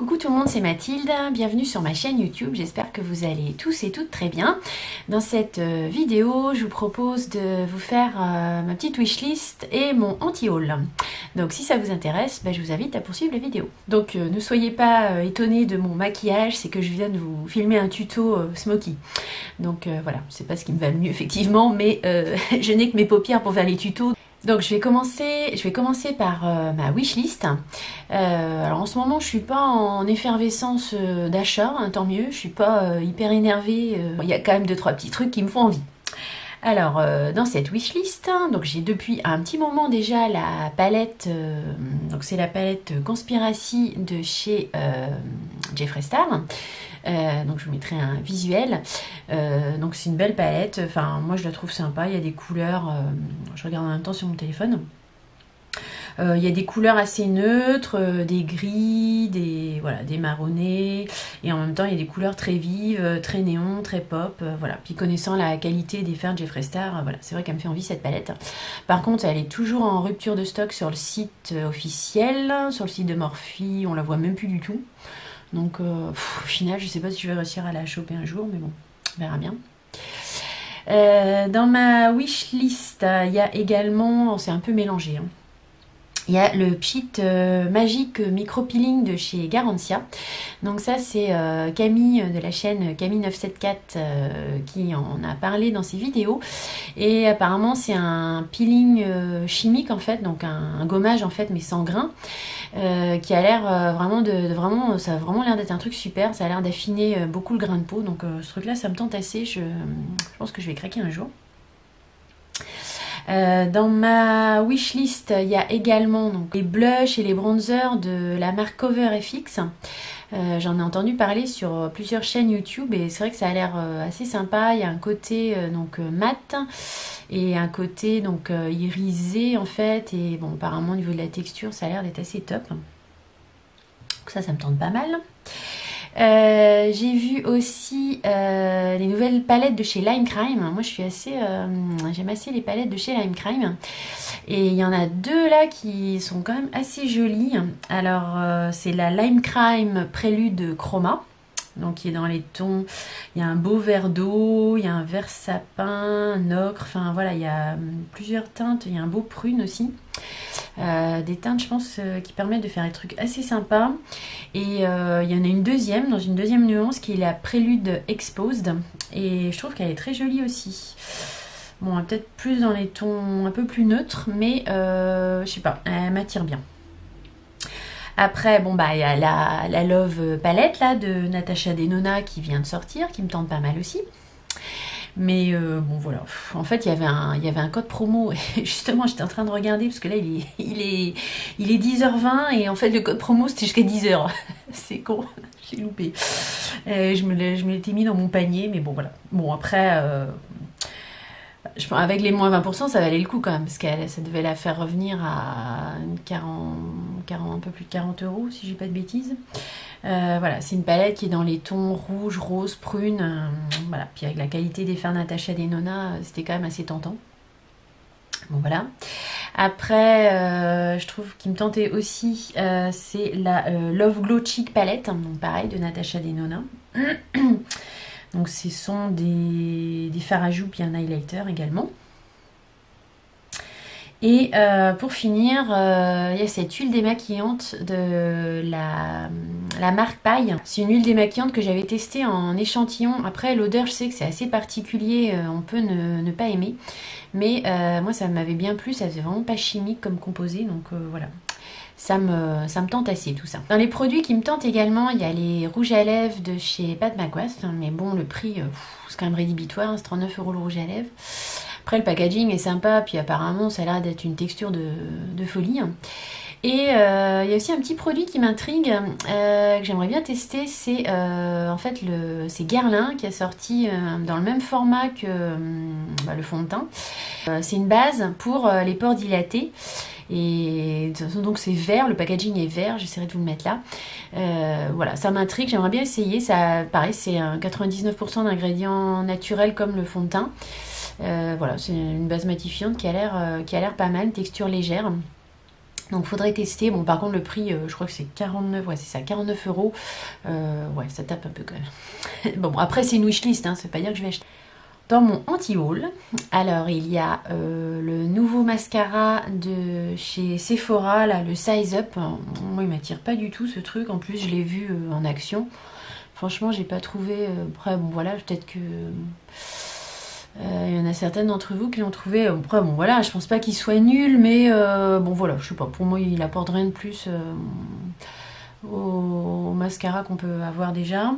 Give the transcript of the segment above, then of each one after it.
Coucou tout le monde, c'est Mathilde, bienvenue sur ma chaîne YouTube, j'espère que vous allez tous et toutes très bien. Dans cette vidéo, je vous propose de vous faire ma petite wishlist et mon anti-haul. Donc si ça vous intéresse, je vous invite à poursuivre la vidéo. Donc ne soyez pas étonnés de mon maquillage, c'est que je viens de vous filmer un tuto smoky. Donc voilà, c'est pas ce qui me va le mieux effectivement, mais je n'ai que mes paupières pour faire les tutos. Donc je vais commencer par ma wishlist. Alors en ce moment je suis pas en effervescence d'achat, hein, tant mieux, je suis pas hyper énervée, il y a quand même 2-3 petits trucs qui me font envie. Alors dans cette wishlist, donc j'ai depuis un petit moment déjà la palette, donc c'est la palette Conspiracy de chez Jeffree Star. Donc je vous mettrai un visuel. Donc c'est une belle palette, enfin moi je la trouve sympa, il y a des couleurs, je regarde en même temps sur mon téléphone. Il y a des couleurs assez neutres, des gris, des marronnés, et en même temps il y a des couleurs très vives, très néon, très pop, voilà. Puis connaissant la qualité des fers de Jeffree Star, voilà, c'est vrai qu'elle me fait envie cette palette. Par contre elle est toujours en rupture de stock sur le site officiel, sur le site de Morphe, on la voit même plus du tout. Donc au final je sais pas si je vais réussir à la choper un jour, mais bon, on verra bien. Dans ma wishlist, il y a également, c'est un peu mélangé, hein. Il y a le Pchit Magique Micro Peeling de chez Garantia. Donc ça c'est Camille de la chaîne Camille974 qui en a parlé dans ses vidéos. Et apparemment c'est un peeling chimique en fait, donc un gommage en fait mais sans grains. Qui a l'air vraiment, ça a vraiment l'air d'être un truc super. Ça a l'air d'affiner beaucoup le grain de peau. Donc ce truc là ça me tente assez. Je pense que je vais craquer un jour. Dans ma wishlist, il y a également donc, les blushs et les bronzers de la marque CoverFX. J'en ai entendu parler sur plusieurs chaînes YouTube et c'est vrai que ça a l'air assez sympa. Il y a un côté mat et un côté irisé en fait. Et bon, apparemment au niveau de la texture, ça a l'air d'être assez top. Donc ça me tente pas mal. J'ai vu aussi les nouvelles palettes de chez Lime Crime. Moi je suis assez j'aime assez les palettes de chez Lime Crime et il y en a deux là qui sont quand même assez jolies. Alors c'est la Lime Crime Prélude Chroma, donc qui est dans les tons, il y a un beau vert d'eau, il y a un vert sapin, un ocre, enfin voilà, il y a plusieurs teintes, il y a un beau prune aussi. Des teintes je pense qui permettent de faire des trucs assez sympas. Et il y en a une deuxième, dans une deuxième nuance qui est la Prélude Exposed et je trouve qu'elle est très jolie aussi. Bon, peut-être plus dans les tons un peu plus neutres, mais je sais pas, elle m'attire bien. Après, bon il y a la Love Palette là de Natasha Denona qui vient de sortir, qui me tente pas mal aussi. Mais bon voilà, en fait il y avait un code promo et justement j'étais en train de regarder parce que là il est 10h20 et en fait le code promo c'était jusqu'à 10h. C'est con, j'ai loupé. Je me l'étais mis dans mon panier, mais bon voilà. Bon après, avec les moins 20% ça valait le coup quand même parce que ça devait la faire revenir à un peu plus de 40 € si j'ai pas de bêtises. Voilà, c'est une palette qui est dans les tons rouge, rose, prune. Voilà, puis avec la qualité des fers Natasha Denona, c'était quand même assez tentant. Bon voilà. Après, je trouve qu'il me tentait aussi, c'est la Love Glow Cheek Palette, donc pareil de Natasha Denona. Donc ce sont des fards à joues puis un highlighter également. Et pour finir, il y a cette huile démaquillante de la marque Paille. C'est une huile démaquillante que j'avais testée en échantillon. Après l'odeur je sais que c'est assez particulier, on peut ne pas aimer. Mais moi ça m'avait bien plu, ça faisait vraiment pas chimique comme composé. Donc voilà, ça me tente assez tout ça. Dans les produits qui me tentent également, il y a les rouges à lèvres de chez Pat McGrath. Mais bon, le prix c'est quand même rédhibitoire, hein, c'est 39 € le rouge à lèvres. Après le packaging est sympa, puis apparemment ça a l'air d'être une texture de folie. Et il y a aussi un petit produit qui m'intrigue, que j'aimerais bien tester, c'est en fait c'est Guerlain qui a sorti dans le même format que le fond de teint. C'est une base pour les pores dilatés. Et donc c'est vert, le packaging est vert, j'essaierai de vous le mettre là. Voilà, ça m'intrigue, j'aimerais bien essayer. Ça, pareil, c'est 99% d'ingrédients naturels comme le fond de teint. Voilà, c'est une base matifiante qui a l'air pas mal, texture légère. Donc faudrait tester. Bon, par contre le prix, je crois que c'est 49, ouais c'est ça, 49 euros. Ouais, ça tape un peu quand même. Bon, après c'est une wishlist, hein, ça veut pas dire que je vais acheter. Dans mon anti-haul, alors il y a le nouveau mascara de chez Sephora, là, le Size Up. Moi il m'attire pas du tout ce truc, en plus je l'ai vu en action. Franchement j'ai pas trouvé, après bon voilà, peut-être que... il y en a certaines d'entre vous qui l'ont trouvé. Après, bon voilà, je pense pas qu'il soit nul, mais bon voilà, je sais pas, pour moi il apporte rien de plus au mascara qu'on peut avoir déjà.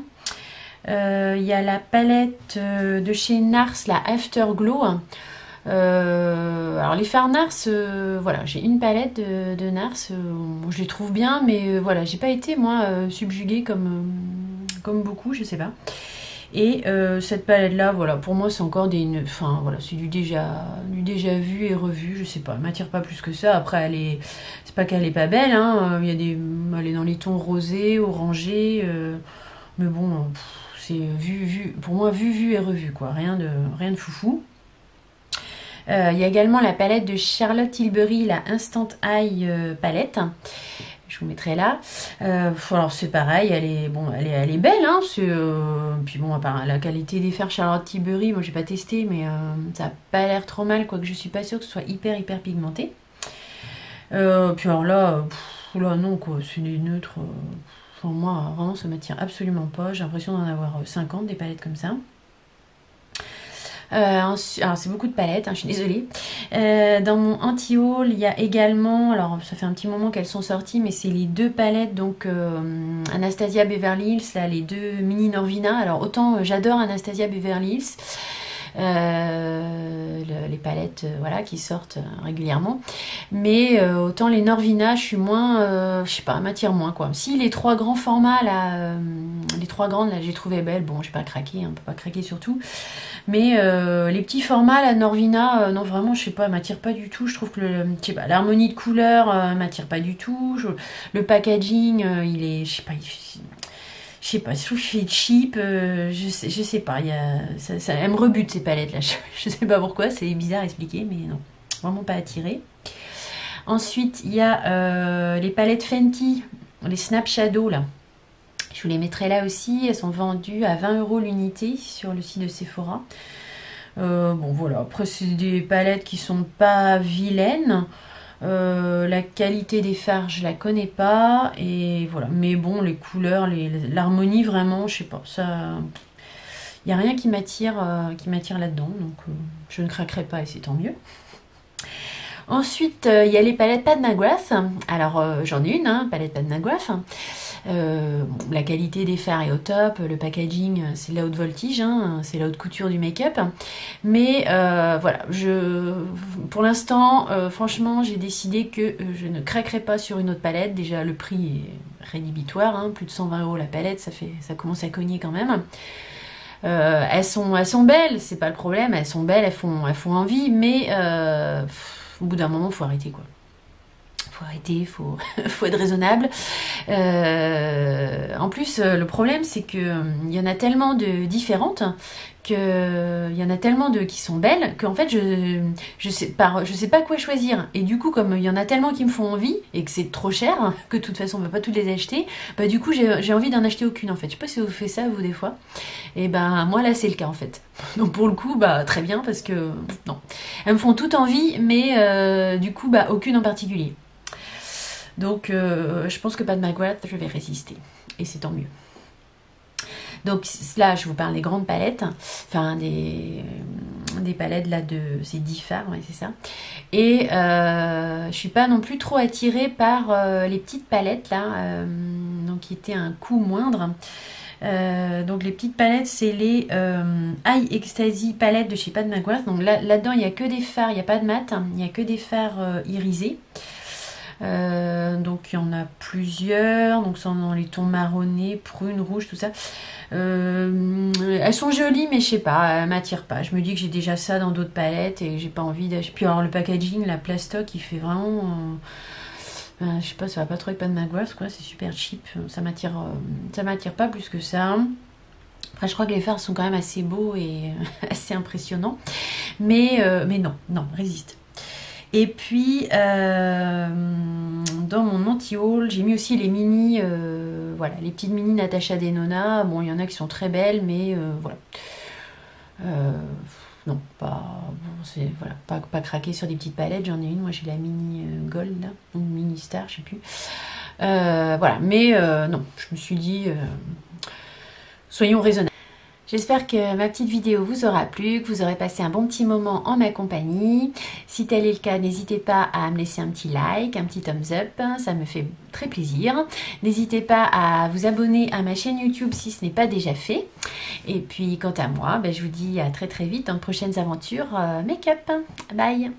Il y a la palette de chez Nars, la Afterglow. Alors les fards Nars, voilà, j'ai une palette de Nars, je les trouve bien, mais voilà, j'ai pas été moi subjuguée comme beaucoup, je sais pas. Et cette palette là, voilà, pour moi c'est encore enfin voilà, c'est du déjà vu et revu, je sais pas, elle m'attire pas plus que ça. Après c'est pas qu'elle est pas belle, hein, il y a elle est dans les tons rosés, orangés, mais bon, c'est pour moi vu et revu quoi, rien de foufou. Il y a également la palette de Charlotte Tilbury, la Instant Eye palette. Je vous mettrai là. Alors c'est pareil, elle est belle, hein. Puis bon, à part la qualité des fards Charlotte Tilbury, moi j'ai pas testé, mais ça a pas l'air trop mal, quoique je suis pas sûre que ce soit hyper pigmenté. Puis alors là, non quoi, c'est des neutres. Enfin, moi vraiment ça m'attire absolument pas. J'ai l'impression d'en avoir 50 des palettes comme ça. Alors c'est beaucoup de palettes, hein, je suis désolée. Dans mon anti-haul, il y a également, alors ça fait un petit moment qu'elles sont sorties, mais c'est les deux palettes, donc Anastasia Beverly Hills, là, les deux mini Norvina. Alors autant j'adore Anastasia Beverly Hills, les palettes voilà, qui sortent régulièrement, mais autant les Norvina, je suis moins, je sais pas, m'attire moins quoi. Si les trois grands formats là, les trois grandes là, j'ai trouvé belles. Bon, j'ai pas craqué, hein, on peut pas craquer sur tout. Mais les petits formats, la Norvina, non vraiment, je sais pas, elle m'attire pas du tout. Je trouve que l'harmonie de couleurs m'attire pas du tout. Le packaging, il est, je sais pas, je trouve qu'il est cheap. Je sais pas, elle me rebute ces palettes là. Je sais pas pourquoi, c'est bizarre à expliquer, mais non, vraiment pas attirée. Ensuite, il y a les palettes Fenty, les Snap Shadow là. Je vous les mettrai là aussi, elles sont vendues à 20 € l'unité sur le site de Sephora. Bon voilà, après c'est des palettes qui sont pas vilaines. La qualité des fards, je la connais pas. Et voilà, mais bon, les couleurs, l'harmonie vraiment, je sais pas, ça... Il n'y a rien qui m'attire là-dedans, donc je ne craquerai pas et c'est tant mieux. Ensuite, il y a les palettes Pat McGrath. Alors, j'en ai une, hein, palette Pat McGrath. La qualité des fards est au top, le packaging c'est la haute voltige, hein, c'est la haute couture du make-up. Mais voilà, pour l'instant, franchement, j'ai décidé que je ne craquerai pas sur une autre palette. Déjà, le prix est rédhibitoire, hein, plus de 120 € la palette, ça commence à cogner quand même. Elles sont belles, c'est pas le problème, elles sont belles, elles font envie, mais au bout d'un moment, faut arrêter quoi. Faut arrêter, faut être raisonnable. En plus, le problème, c'est que il y en a tellement de différentes, il y en a tellement de qui sont belles, qu'en fait, je sais pas quoi choisir. Et du coup, comme il y en a tellement qui me font envie, et que c'est trop cher, que de toute façon, on ne peut pas toutes les acheter, bah du coup, j'ai envie d'en acheter aucune, en fait. Je sais pas si vous faites ça, vous, des fois. Et ben, moi, là, c'est le cas, en fait. Donc, pour le coup, bah, très bien, parce que, non. Elles me font toutes envie, mais du coup, bah, aucune en particulier. Donc je pense que Pat McGrath, je vais résister. Et c'est tant mieux. Donc là, je vous parle des grandes palettes. Enfin, des palettes là de... C'est 10 fards, ouais, c'est ça. Et je suis pas non plus trop attirée par les petites palettes là. Donc qui étaient un coût moindre. Donc les petites palettes, c'est les Eye Ecstasy palettes de chez Pat McGrath. Donc là-dedans, il n'y a que des fards, il n'y a pas de mat. Il n'y a que des fards irisés. Donc il y en a plusieurs, donc c'est dans les tons marronnés, prunes, rouges, tout ça. Elles sont jolies, mais je sais pas, elles m'attirent pas. Je me dis que j'ai déjà ça dans d'autres palettes et j'ai pas envie d'acheter. Puis alors le packaging, la plastoc, il fait vraiment, je sais pas, ça va pas trop avec Pat McGrath, quoi. C'est super cheap, ça m'attire pas plus que ça. Après, je crois que les fards sont quand même assez beaux et assez impressionnants, mais non, résiste. Et puis, dans mon anti-haul, j'ai mis aussi les mini, voilà, les petites mini Natasha Denona. Bon, il y en a qui sont très belles, mais voilà. Non, pas, bon, voilà, pas craquer sur des petites palettes. J'en ai une, moi j'ai la mini gold, là, ou mini star, je sais plus. Voilà, mais non, je me suis dit, soyons raisonnables. J'espère que ma petite vidéo vous aura plu, que vous aurez passé un bon petit moment en ma compagnie. Si tel est le cas, n'hésitez pas à me laisser un petit like, un petit thumbs up, ça me fait très plaisir. N'hésitez pas à vous abonner à ma chaîne YouTube si ce n'est pas déjà fait. Et puis quant à moi, je vous dis à très très vite dans de prochaines aventures make-up. Bye!